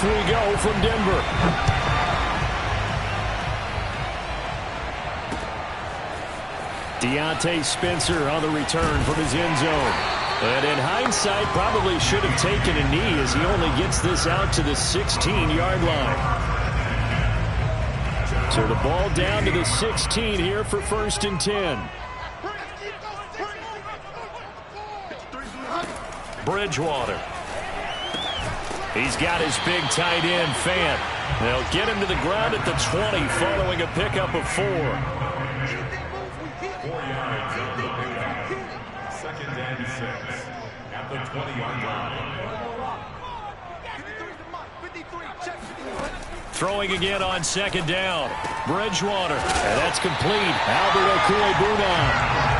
Off we go from Denver. Deontay Spencer on the return from his end zone. And in hindsight, probably should have taken a knee as he only gets this out to the 16-yard line. So the ball down to the 16 here for 1st and 10. Bridgewater. He's got his big tight end, Fant. They'll get him to the ground at the 20 following a pickup of 4. 4 yards on the pickup. 2nd and 6 at the 20-yard line. Throwing again on 2nd down. Bridgewater. And that's complete. Albert Okwuegbunam.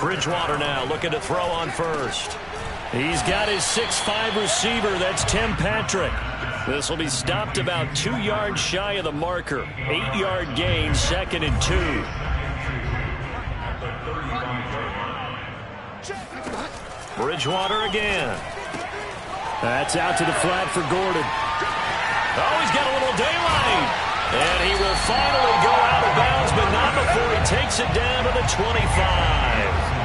Bridgewater now looking to throw on 1st. He's got his 6'5 receiver. That's Tim Patrick. This will be stopped about 2 yards shy of the marker. 8-yard gain, 2nd and 2. Bridgewater again. That's out to the flat for Gordon. Oh, he's got a little daylight. And he will finally go out of bounds, but not before he takes it down to the 25.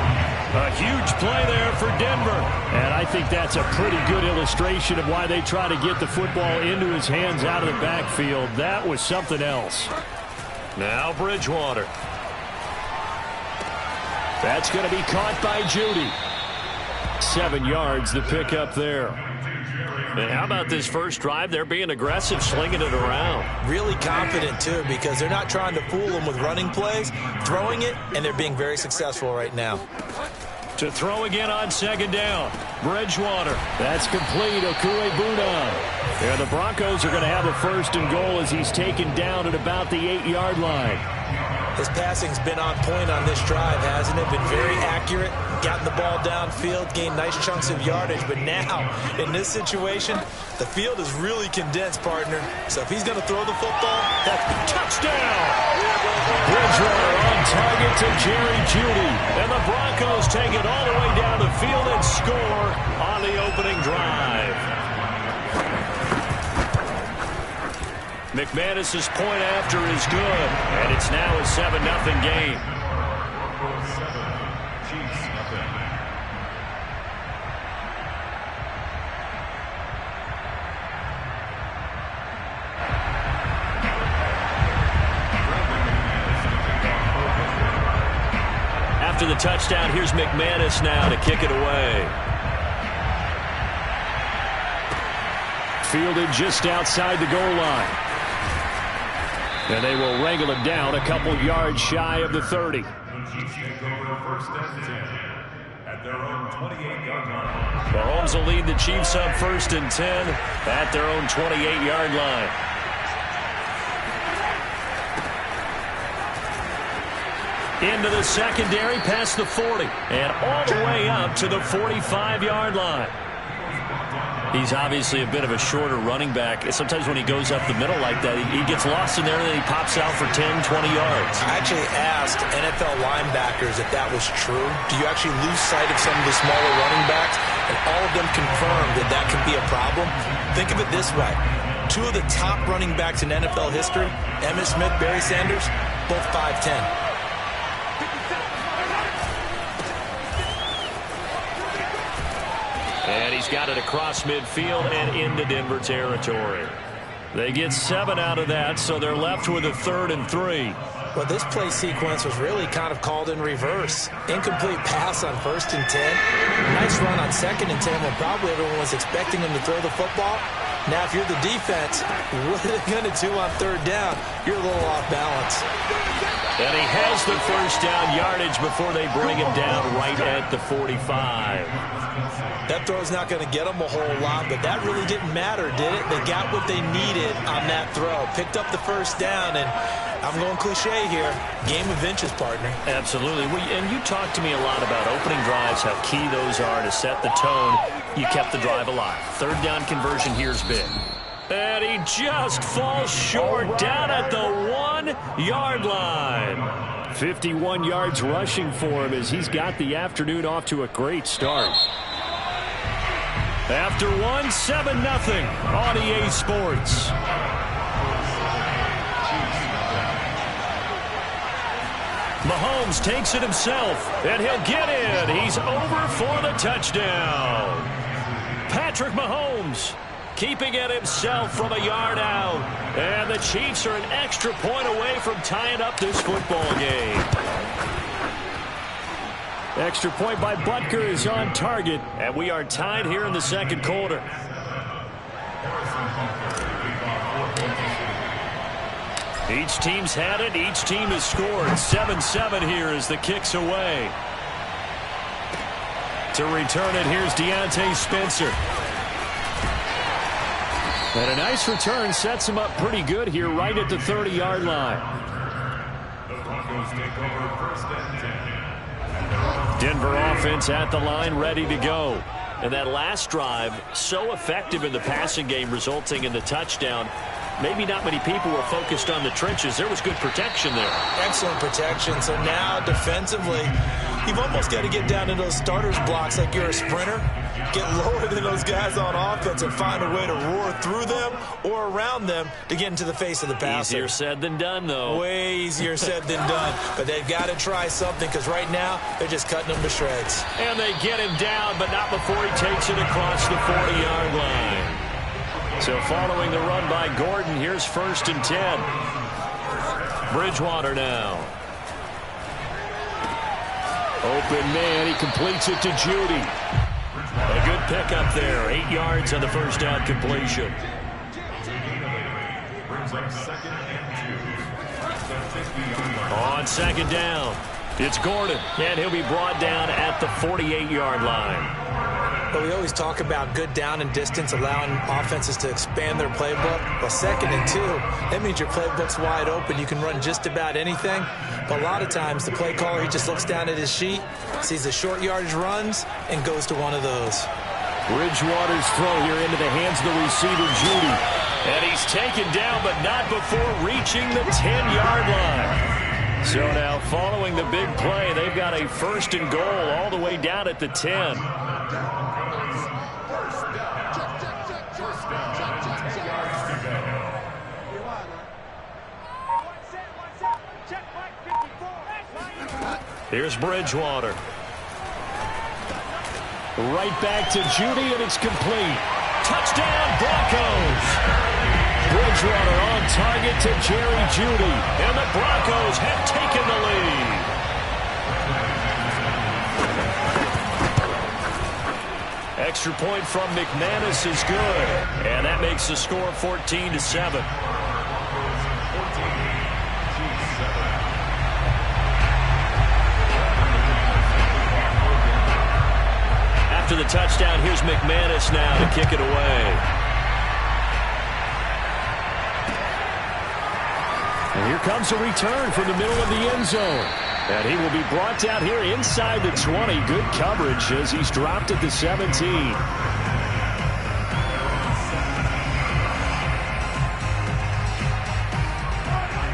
A huge play there for Denver. And I think that's a pretty good illustration of why they try to get the football into his hands out of the backfield. That was something else. Now Bridgewater. That's going to be caught by Judy. 7 yards, the pickup there. And how about this first drive? They're being aggressive, slinging it around. Really confident, too, because they're not trying to fool them with running plays, throwing it, and they're being very successful right now. To throw again on 2nd down. Bridgewater. That's complete. Okwuegbunam. And the Broncos are going to have a 1st and goal as he's taken down at about the 8-yard line. His passing's been on point on this drive, hasn't it? Been very accurate, gotten the ball downfield, gained nice chunks of yardage. But now, in this situation, the field is really condensed, partner. So if he's going to throw the football, that's touchdown! Bridgewater on target to Jerry Jeudy. And the Broncos take it all the way down the field and score on the opening drive. McManus's point after is good, and it's now a 7-0 game. After the touchdown, here's McManus now to kick it away. Fielded just outside the goal line. And they will wrangle it down a couple yards shy of the 30. Mahomes will lead the Chiefs up 1st and 10 at their own 28-yard line. Into the secondary, past the 40, and all the way up to the 45-yard line. He's obviously a bit of a shorter running back. Sometimes when he goes up the middle like that, he gets lost in there and then he pops out for 10, 20 yards. I actually asked NFL linebackers if that was true. Do you actually lose sight of some of the smaller running backs? And all of them confirmed that that can be a problem. Think of it this way. 2 of the top running backs in NFL history, Emmitt Smith, Barry Sanders, both 5'10". And he's got it across midfield and into Denver territory. They get 7 out of that, so they're left with a 3rd and 3. Well, this play sequence was really kind of called in reverse. Incomplete pass on 1st and 10. Nice run on 2nd and 10 when probably everyone was expecting him to throw the football. Now, if you're the defense, what are they going to do on 3rd down? You're a little off balance. And he has the 1st down yardage before they bring him down right at the 45. That throw's not going to get them a whole lot, but that really didn't matter, did it? They got what they needed on that throw. Picked up the 1st down, and I'm going cliche here. Game of inches, partner. Absolutely. And you talked to me a lot about opening drives, how key those are to set the tone. You kept the drive alive. 3rd down conversion here's big. And he just falls short down at the 1-yard line. 51 yards rushing for him as he's got the afternoon off to a great start. After one, 7-0 on EA Sports. Mahomes takes it himself, and he'll get in. He's over for the touchdown. Patrick Mahomes keeping it himself from a yard out. And the Chiefs are an extra point away from tying up this football game. Extra point by Butker is on target, and we are tied here in the second quarter. Each team's had it. Each team has scored. 7-7 here as the kick's away. To return it, here's Deontay Spencer. And a nice return sets him up pretty good here right at the 30-yard line. The Broncos take over first and 10. Denver offense at the line, ready to go. And that last drive, so effective in the passing game, resulting in the touchdown. Maybe not many people were focused on the trenches. There was good protection there. Excellent protection. So now defensively, you've almost got to get down to those starters blocks like you're a sprinter. Get lower than those guys on offense and find a way to roar through them or around them to get into the face of the passer. Easier said than done, though. Way easier said than done. But they've got to try something because right now they're just cutting them to shreds. And they get him down, but not before he takes it across the 40-yard line. So following the run by Gordon, here's first and 10. Bridgewater now. Open man, he completes it to Judy. A good pickup there. 8 yards on the first down completion. Brings up second and 2. On second down, it's Gordon, and he'll be brought down at the 48-yard line. But we always talk about good down and distance, allowing offenses to expand their playbook. Well, second and 2, that means your playbook's wide open. You can run just about anything. But a lot of times, the play caller, he just looks down at his sheet, sees the short yardage runs, and goes to one of those. Bridgewater's throw here into the hands of the receiver, Judy. And he's taken down, but not before reaching the 10-yard line. So now, following the big play, they've got a first and goal all the way down at the 10. Here's Bridgewater. Right back to Judy, and it's complete. Touchdown, Broncos! Bridgewater on target to Jerry Judy, and the Broncos have taken the lead. Extra point from McManus is good, and that makes the score 14-7. After the touchdown, here's McManus now to kick it away. And here comes a return from the middle of the end zone. And he will be brought down here inside the 20. Good coverage as he's dropped at the 17.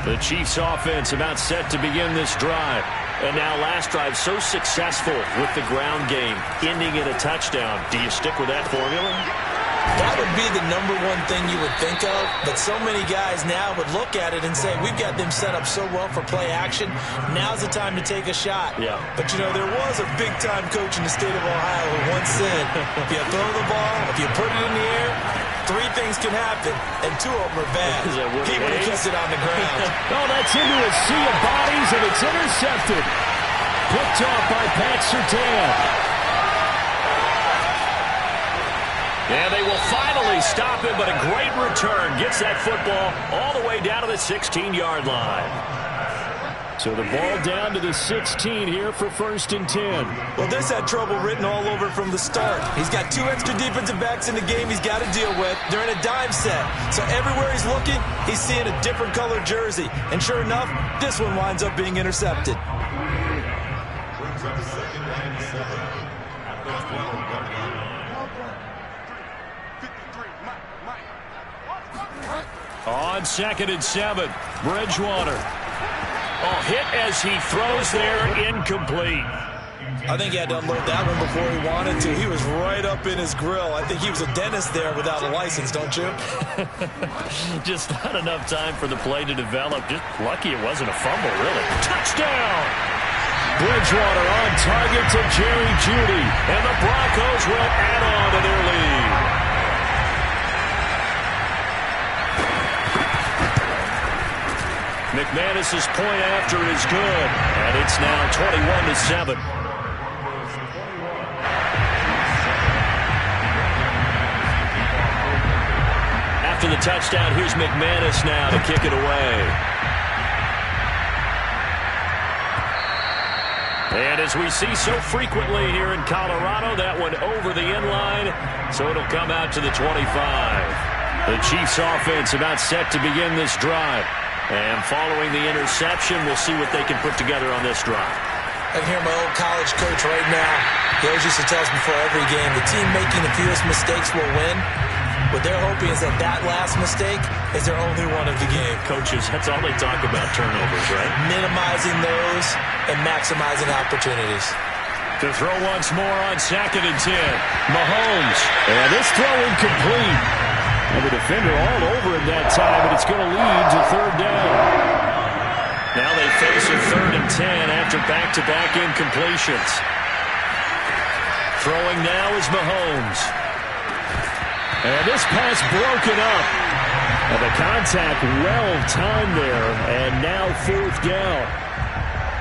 The Chiefs offense about set to begin this drive. And now last drive so successful with the ground game, ending in a touchdown. Do you stick with that formula? That would be the number one thing you would think of, but so many guys now would look at it and say, we've got them set up so well for play action, now's the time to take a shot. Yeah. But, you know, there was a big-time coach in the state of Ohio who once said, if you throw the ball, if you put it in the air, 3 things can happen, and 2 of them are bad. He would have kept it on the ground. Oh, that's into a sea of bodies, and it's intercepted. Picked off by Pat Surtain. And they will finally stop him, but a great return gets that football all the way down to the 16-yard line. So the ball down to the 16 here for first and 10. Well, this had trouble written all over from the start. He's got 2 extra defensive backs in the game he's got to deal with. They're in a dime set. So everywhere he's looking, he's seeing a different colored jersey. And sure enough, this one winds up being intercepted. Brings up second and 7 at the 12-yard line. On second and 7, Bridgewater. Oh, hit as he throws there, incomplete. I think he had to unload that one before he wanted to. He was right up in his grill. I think he was a dentist there without a license, don't you? Just not enough time for the play to develop. Just lucky it wasn't a fumble, really. Touchdown! Bridgewater on target to Jerry Jeudy, and the Broncos will add on to their lead. McManus's point after is good, and it's now 21-7. After the touchdown, here's McManus now to kick it away. And as we see so frequently here in Colorado, that one over the end line, so it'll come out to the 25. The Chiefs offense about set to begin this drive. And following the interception, we'll see what they can put together on this drive. I can hear my old college coach right now. He always used to tell us before every game, the team making the fewest mistakes will win. What they're hoping is that that last mistake is their only one of the game. Coaches, that's all they talk about, turnovers, right? Minimizing those and maximizing opportunities. To throw once more on 2nd and 10. Mahomes. And this throw incomplete. And the defender all over him that time, but it's going to lead to 3rd down. Now they face a 3rd and 10 after back-to-back incompletions. Throwing now is Mahomes. And this pass broken up. And the contact well-timed there, and now 4th down.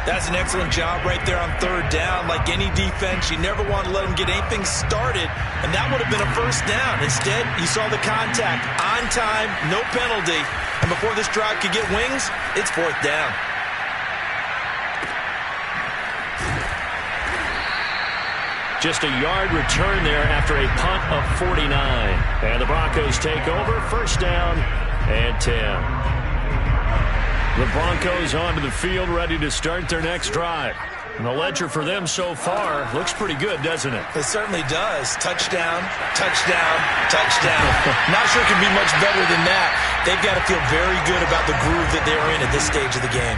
That's an excellent job right there on 3rd down. Like any defense, you never want to let them get anything started, and that would have been a 1st down. Instead, you saw the contact on time, no penalty, and before this drive could get wings, it's 4th down. Just a yard return there after a punt of 49. And the Broncos take over, 1st down and 10. The Broncos onto the field, ready to start their next drive. And the ledger for them so far looks pretty good, doesn't it? It certainly does. Touchdown, touchdown, touchdown. Not sure it can be much better than that. They've got to feel very good about the groove that they're in at this stage of the game.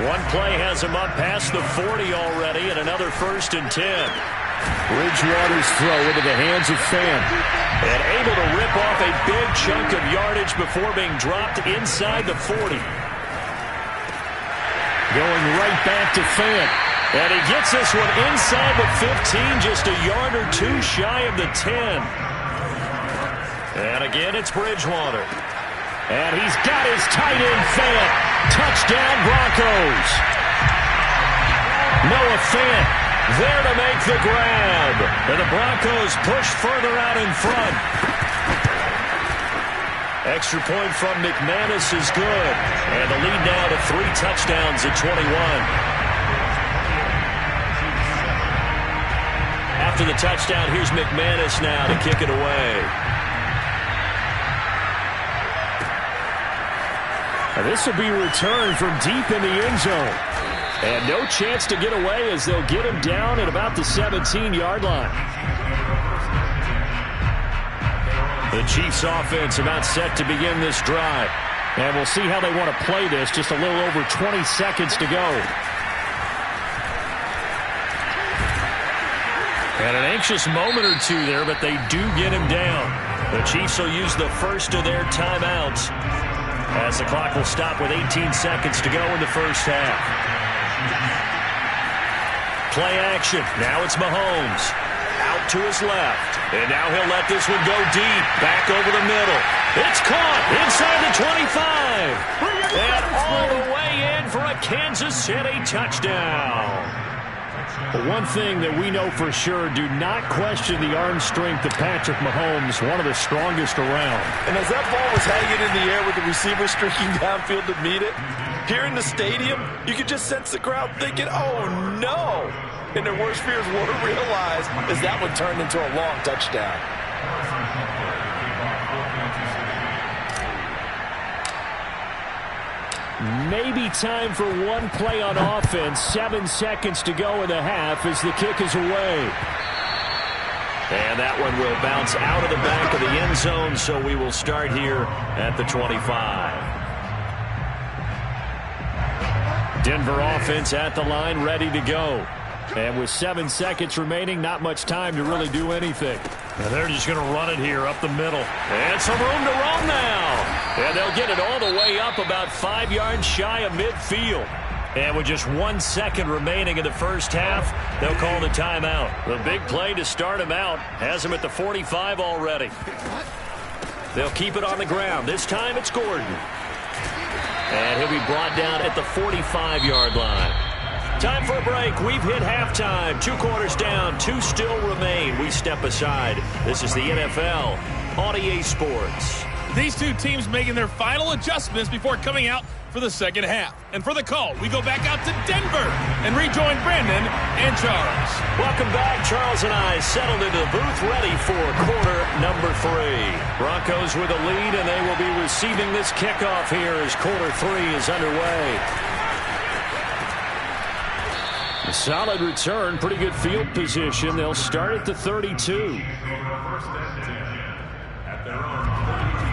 One play has them up past the 40 already, and another 1st and 10. Bridgewater's throw into the hands of Fant. And able to rip off a big chunk of yardage before being dropped inside the 40. Going right back to Fant. And he gets this one inside the 15, just a yard or two shy of the 10. And again, it's Bridgewater. And he's got his tight end, Fant. Touchdown, Broncos. Noah Fant there to make the grab. And the Broncos push further out in front. Extra point from McManus is good. And the lead now to 3 touchdowns at 21. After the touchdown, here's McManus now to kick it away. And this will be returned from deep in the end zone. And no chance to get away as they'll get him down at about the 17-yard line. The Chiefs offense about set to begin this drive. And we'll see how they want to play this. Just a little over 20 seconds to go. And an anxious moment or two there, but they do get him down. The Chiefs will use the first of their timeouts as the clock will stop with 18 seconds to go in the first half. Play action. Now it's Mahomes. Out to his left. And now he'll let this one go deep. Back over the middle. It's caught inside the 25. And all the way in for a Kansas City touchdown. But one thing that we know for sure, do not question the arm strength of Patrick Mahomes, one of the strongest around. And as that ball was hanging in the air with the receiver streaking downfield to meet it, here in the stadium, you could just sense the crowd thinking, oh, no. And their worst fears were realized as that one turned into a long touchdown. Maybe time for one play on offense. 7 seconds to go in the half as the kick is away. And that one will bounce out of the back of the end zone, so we will start here at the 25. Denver offense at the line, ready to go. And with 7 seconds remaining, not much time to really do anything. And they're just going to run it here up the middle. And some room to roam now. And they'll get it all the way up about 5 yards shy of midfield. And with just 1 second remaining in the first half, they'll call the timeout. The big play to start him out has him at the 45 already. They'll keep it on the ground. This time it's Gordon. And he'll be brought down at the 45-yard line. Time for a break. We've hit halftime. 2 quarters down. 2 still remain. We step aside. This is the NFL on EA Sports. These two teams making their final adjustments before coming out for the second half. And for the call, we go back out to Denver and rejoin Brandon and Charles. Welcome back. Charles and I settled into the booth, ready for quarter number 3. Broncos with a lead, and they will be receiving this kickoff here as quarter 3 is underway. A solid return, pretty good field position. They'll start at the 32.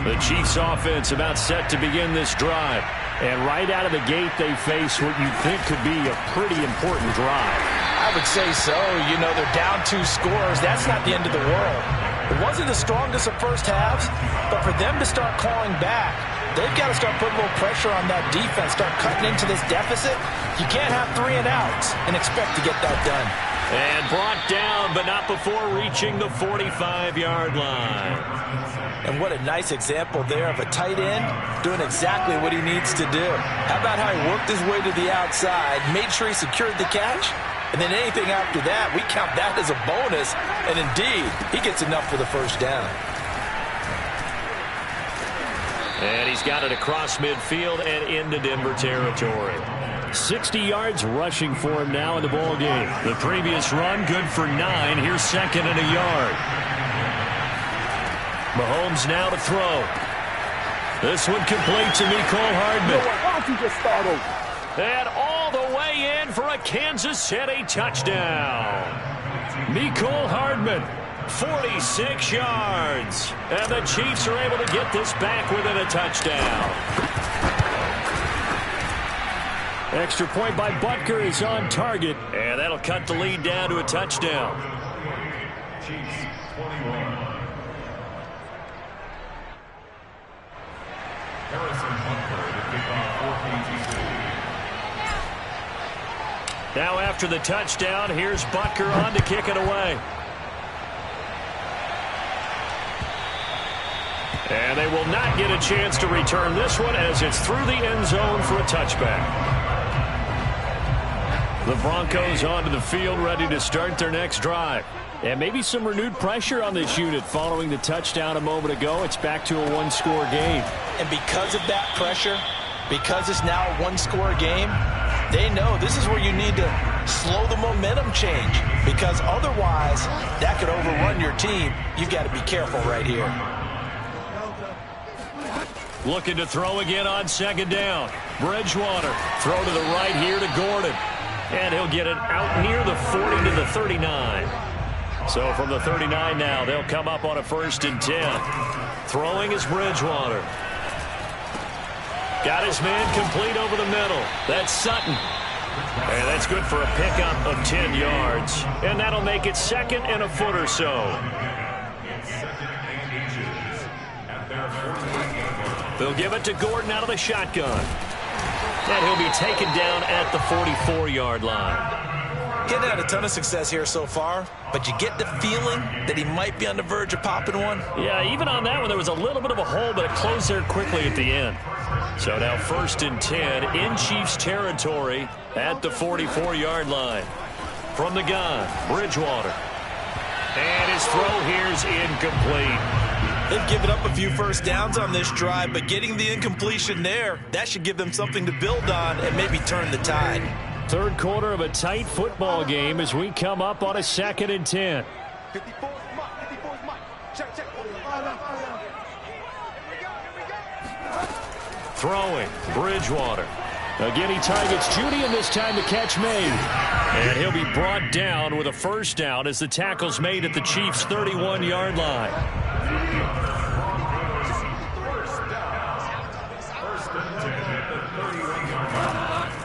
The Chiefs offense about set to begin this drive. And right out of the gate, they face what you think could be a pretty important drive. I would say so. You know, they're down 2 scores. That's not the end of the world. It wasn't the strongest of first halves, but for them to start clawing back, they've got to start putting a little pressure on that defense, start cutting into this deficit. You can't have 3 and outs and expect to get that done. And brought down, but not before reaching the 45-yard line. And what a nice example there of a tight end doing exactly what he needs to do. How about how he worked his way to the outside, made sure he secured the catch, and then anything after that, we count that as a bonus. And indeed, he gets enough for the first down. And he's got it across midfield and into Denver territory. 60 yards rushing for him now in the ball game. The previous run good for 9. Here's second and a yard. Mahomes now to throw. This one complete to Mecole Hardman. Why don't you just start over? And all the way in for a Kansas City touchdown. Mecole Hardman, 46 yards. And the Chiefs are able to get this back within a touchdown. Extra point by Butker is on target. And that'll cut the lead down to a touchdown. Chiefs 21. Harrison Butker to kick off for KTC. Now after the touchdown, here's Butker on to kick it away. And they will not get a chance to return this one as it's through the end zone for a touchback. The Broncos onto the field ready to start their next drive. And maybe some renewed pressure on this unit following the touchdown a moment ago. It's back to a 1-score game. And because of that pressure, because it's now a 1-score game, they know this is where you need to slow the momentum change. Because otherwise, that could overrun your team. You've got to be careful right here. Looking to throw again on second down. Bridgewater, throw to the right here to Gordon. And he'll get it out near the 40 to the 39. So from the 39 now, they'll come up on a 1st and 10. Throwing is Bridgewater. Got his man complete over the middle. That's Sutton. And that's good for a pickup of 10 yards. And that'll make it 2nd and a foot or so. They'll give it to Gordon out of the shotgun. And he'll be taken down at the 44-yard line. Getting had a ton of success here so far, but you get the feeling that he might be on the verge of popping one. Yeah, even on that one, there was a little bit of a hole, but it closed there quickly at the end. So now 1st and 10 in Chiefs territory at the 44-yard line. From the gun, Bridgewater. And his throw here's incomplete. They've given up a few first downs on this drive, but getting the incompletion there, that should give them something to build on and maybe turn the tide. Third quarter of a tight football game as we come up on a 2nd and 10. 54 is Mike. 54 is Mike. Check. Throwing, Bridgewater. Again, he targets Judy, and this time the catch made. And he'll be brought down with a 1st down as the tackle's made at the Chiefs' 31-yard line.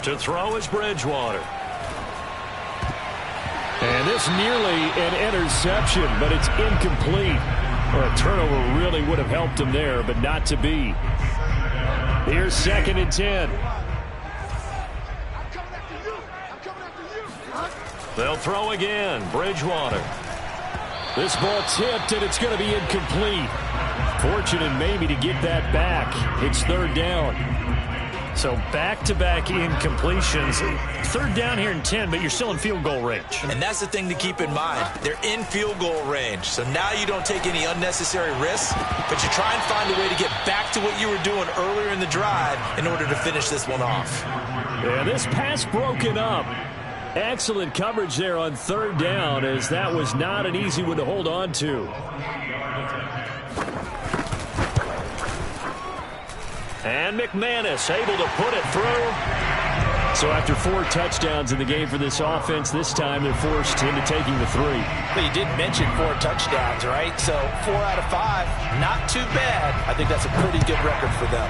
To throw is Bridgewater. And this nearly an interception, but it's incomplete. Well, a turnover really would have helped him there, but not to be. Here's 2nd and 10. They'll throw again. Bridgewater. This ball tipped, and it's going to be incomplete. Fortunate maybe to get that back. It's 3rd down. So back-to-back incompletions. 3rd down here in 10, but you're still in field goal range. And that's the thing to keep in mind. They're in field goal range. So now you don't take any unnecessary risks, but you try and find a way to get back to what you were doing earlier in the drive in order to finish this one off. Yeah, this pass broken up. Excellent coverage there on 3rd down, as that was not an easy one to hold on to. And McManus able to put it through. So after 4 touchdowns in the game for this offense, this time they're forced into taking the 3. Well, you did mention 4 touchdowns, right? So 4 out of 5, not too bad. I think that's a pretty good record for them.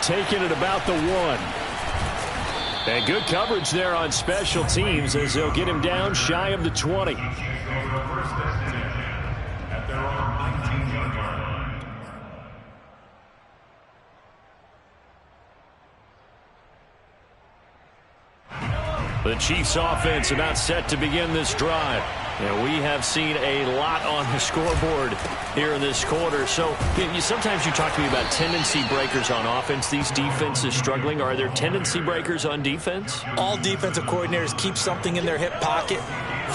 Taking it about the 1. And good coverage there on special teams as they'll get him down shy of the 20. The Chiefs offense about set to begin this drive. And we have seen a lot on the scoreboard here in this quarter. So sometimes you talk to me about tendency breakers on offense. These defenses struggling. Are there tendency breakers on defense? All defensive coordinators keep something in their hip pocket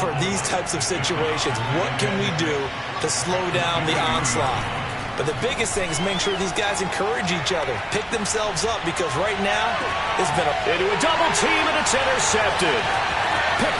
for these types of situations. What can we do to slow down the onslaught? But the biggest thing is making sure these guys encourage each other, pick themselves up, because right now it's been into a double team, and it's intercepted.